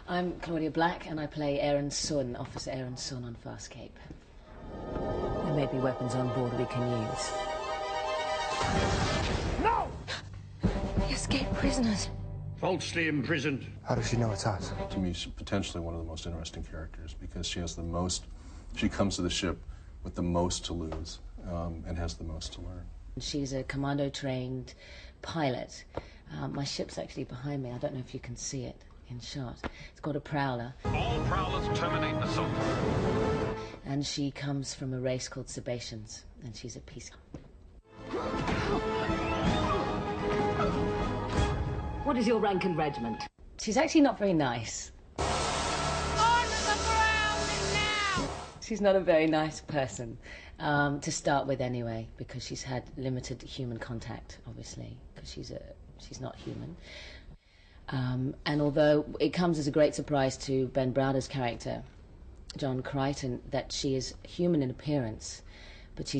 I'm Claudia Black, and I play Aeryn Sun, Officer Aeryn Sun on Farscape. There may be weapons on board we can use. No! The escaped prisoners. Falsely imprisoned. How does she know it's us? To me, she's potentially one of the most interesting characters because she has the most, she comes to the ship with the most to lose and has the most to learn. She's a commando-trained pilot. My ship's actually behind me. I don't know if you can see it in shot. It's got a prowler. All prowlers terminate assault. And she comes from a race called Sebaceans, and she's a peacekeeper. What is your rank and regiment? She's actually not very nice. On the ground now! She's not a very nice person, to start with anyway, because she's had limited human contact, obviously, because she's not human. And although it comes as a great surprise to Ben Browder's character, John Crichton, that she is human in appearance, but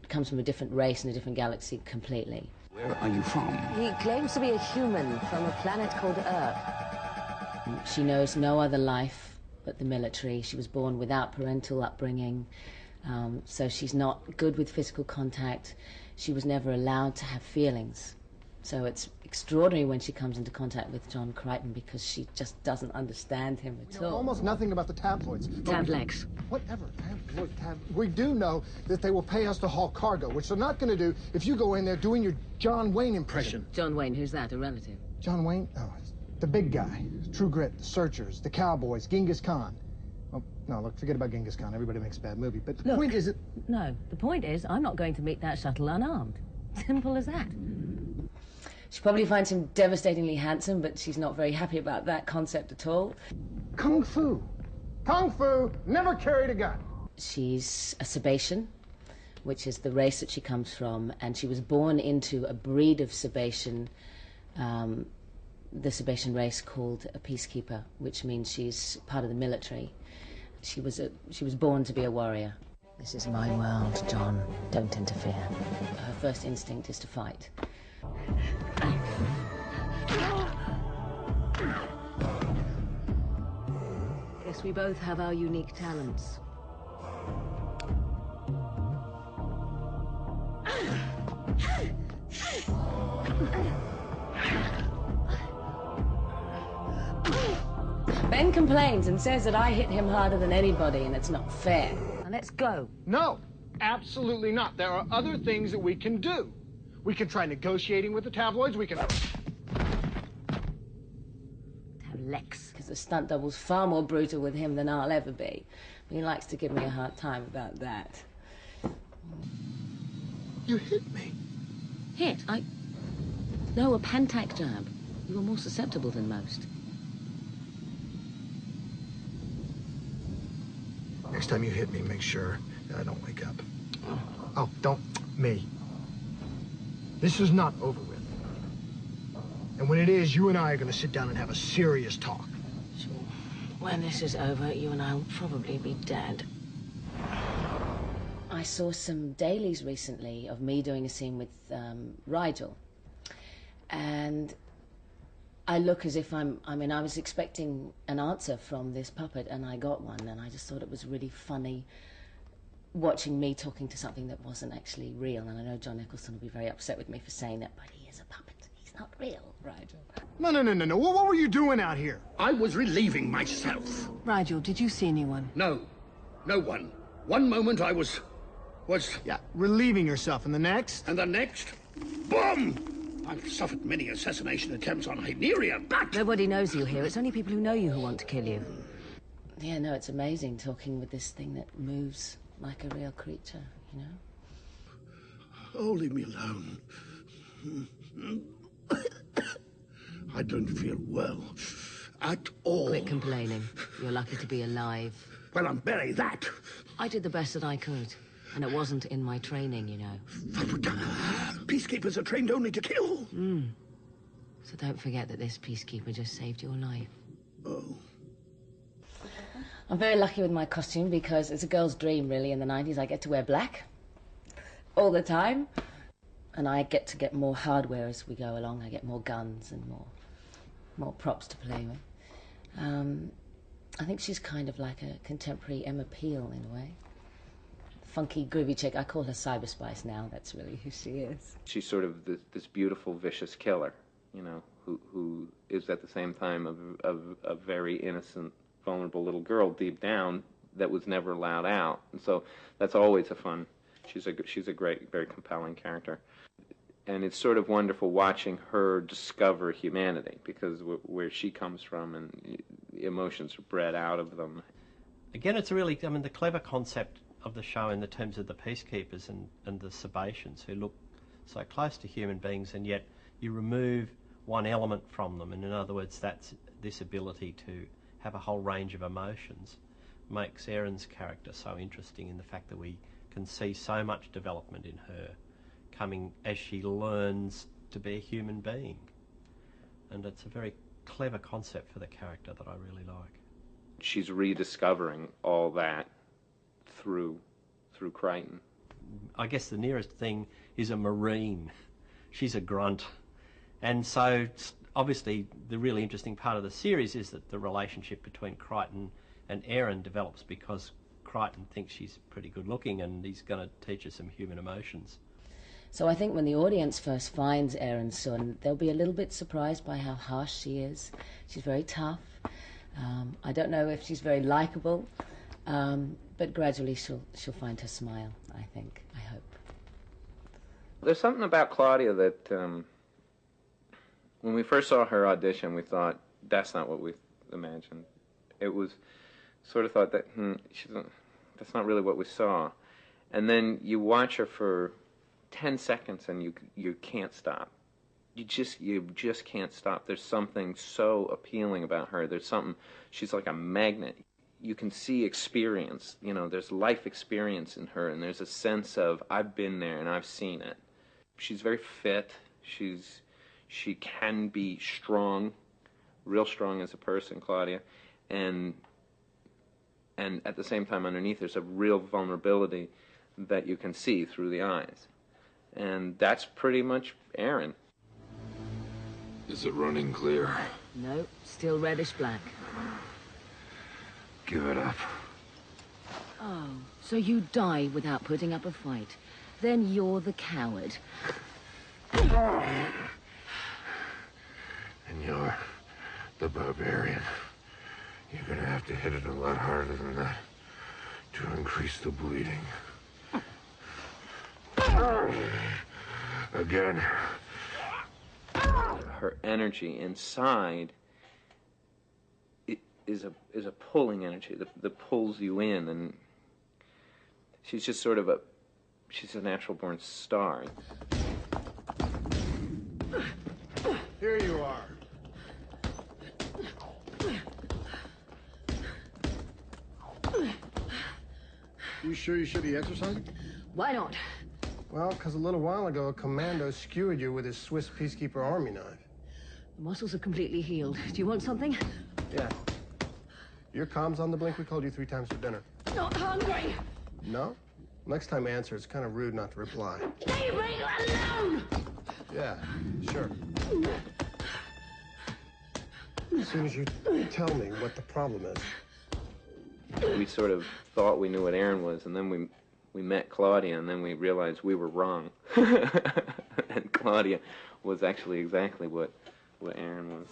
comes from a different race and a different galaxy completely. Where are you from? He claims to be a human from a planet called Earth. She knows no other life but the military. She was born without parental upbringing, so she's not good with physical contact. She was never allowed to have feelings. So it's extraordinary when she comes into contact with John Crichton because she just doesn't understand him at all. Almost nothing about the tabloids. Tablex. Whatever. We do know that they will pay us to haul cargo, which they're not going to do if you go in there doing your John Wayne impression. John Wayne, who's that? A relative? John Wayne? Oh, it's the big guy. True Grit, the Searchers, the Cowboys, Genghis Khan. Oh, no, look, forget about Genghis Khan. Everybody makes a bad movie. But the point isn't... No, the point is I'm not going to meet that shuttle unarmed. Simple as that. She probably finds him devastatingly handsome, but she's not very happy about that concept at all. Kung Fu. Kung Fu never carried a gun. She's a Sebacean, which is the race that she comes from, and she was born into a breed of Sebacean, the Sebacean race called a peacekeeper, which means she's part of the military. She was born to be a warrior. This is my world, John. Don't interfere. Her first instinct is to fight. Guess we both have our unique talents. Ben complains and says that I hit him harder than anybody, and it's not fair. Now let's go. No, absolutely not. There are other things that we can do. We can try negotiating with the tabloids. We can... Tablex. Because the stunt double's far more brutal with him than I'll ever be. But he likes to give me a hard time about that. You hit me. Hit? No, a Pantac jab. You were more susceptible than most. Next time you hit me, make sure that I don't wake up. Oh, don't me. This is not over with. And when it is, you and I are going to sit down and have a serious talk. Sure. When this is over, you and I will probably be dead. I saw some dailies recently of me doing a scene with Rigel. And I look as if I was expecting an answer from this puppet, and I got one, and I just thought it was really funny watching me talking to something that wasn't actually real. And I know John Nicholson will be very upset with me for saying that, but he is a puppet. He's not real, Rigel. No. What were you doing out here? I was relieving myself. Rigel, did you see anyone? No. No one. One moment I was... Yeah, relieving yourself. And the next? And the next... Boom! I've suffered many assassination attempts on Hyneria, but... Nobody knows you here. It's only people who know you who want to kill you. Yeah, no, it's amazing talking with this thing that moves like a real creature, you know? Oh, leave me alone. I don't feel well at all. Quit complaining. You're lucky to be alive. Well, I'm barely that. I did the best that I could. And it wasn't in my training, you know. Peacekeepers are trained only to kill. So don't forget that this peacekeeper just saved your life. Oh. I'm very lucky with my costume because it's a girl's dream, really, in the 90s. I get to wear black all the time. And I get to get more hardware as we go along. I get more guns and more props to play with. I think she's kind of like a contemporary Emma Peel in a way. Funky, groovy chick. I call her Cyber Spice now. That's really who she is. She's sort of this beautiful, vicious killer, you know, who is at the same time a very innocent, vulnerable little girl deep down that was never allowed out. And so that's always a fun. She's a great, very compelling character. And it's sort of wonderful watching her discover humanity, because where she comes from and emotions are bred out of them. Again, it's really, I mean, the clever concept of the show in the terms of the peacekeepers and the Sebaceans, who look so close to human beings, and yet you remove one element from them, and in other words, that's this ability to have a whole range of emotions, makes Aeryn's character so interesting in the fact that we can see so much development in her coming as she learns to be a human being. And it's a very clever concept for the character that I really like. She's rediscovering all that through Crichton. I guess the nearest thing is a Marine. She's a grunt. And so obviously the really interesting part of the series is that the relationship between Crichton and Aeryn develops because Crichton thinks she's pretty good looking and he's going to teach her some human emotions. So I think when the audience first finds Aeryn Sun, they'll be a little bit surprised by how harsh she is. She's very tough. I don't know if she's very likable, but gradually she'll find her smile, I think, I hope. There's something about Claudia that when we first saw her audition, we thought, that's not what we imagined. It was sort of thought that, that's not really what we saw. And then you watch her for 10 seconds and you can't stop. You just can't stop. There's something so appealing about her. There's something, she's like a magnet. You can see experience, you know, there's life experience in her, and there's a sense of, I've been there and I've seen it. She's very fit. She can be strong, real strong as a person, Claudia, and at the same time underneath there's a real vulnerability that you can see through the eyes. And that's pretty much Aeryn. Is it running clear? No, still reddish-black. Give it up. Oh, so you die without putting up a fight. Then you're the coward. And you're the barbarian. You're gonna have to hit it a lot harder than that to increase the bleeding. Again. Her energy inside is a pulling energy that pulls you in, and she's just sort of she's a natural born star. Here you are. You sure you should be exercising? Why not? Well, because a little while ago, a commando skewered you with his Swiss peacekeeper army knife. The muscles are completely healed. Do you want something? Yeah. Your comms on the blink. We called you 3 times for dinner. Not hungry. No? Next time answer. It's kind of rude not to reply. Leave me alone! Yeah, sure. As soon as you tell me what the problem is. We sort of thought we knew what Aeryn was, and then we met Claudia, and then we realized we were wrong. And Claudia was actually exactly what Aeryn was.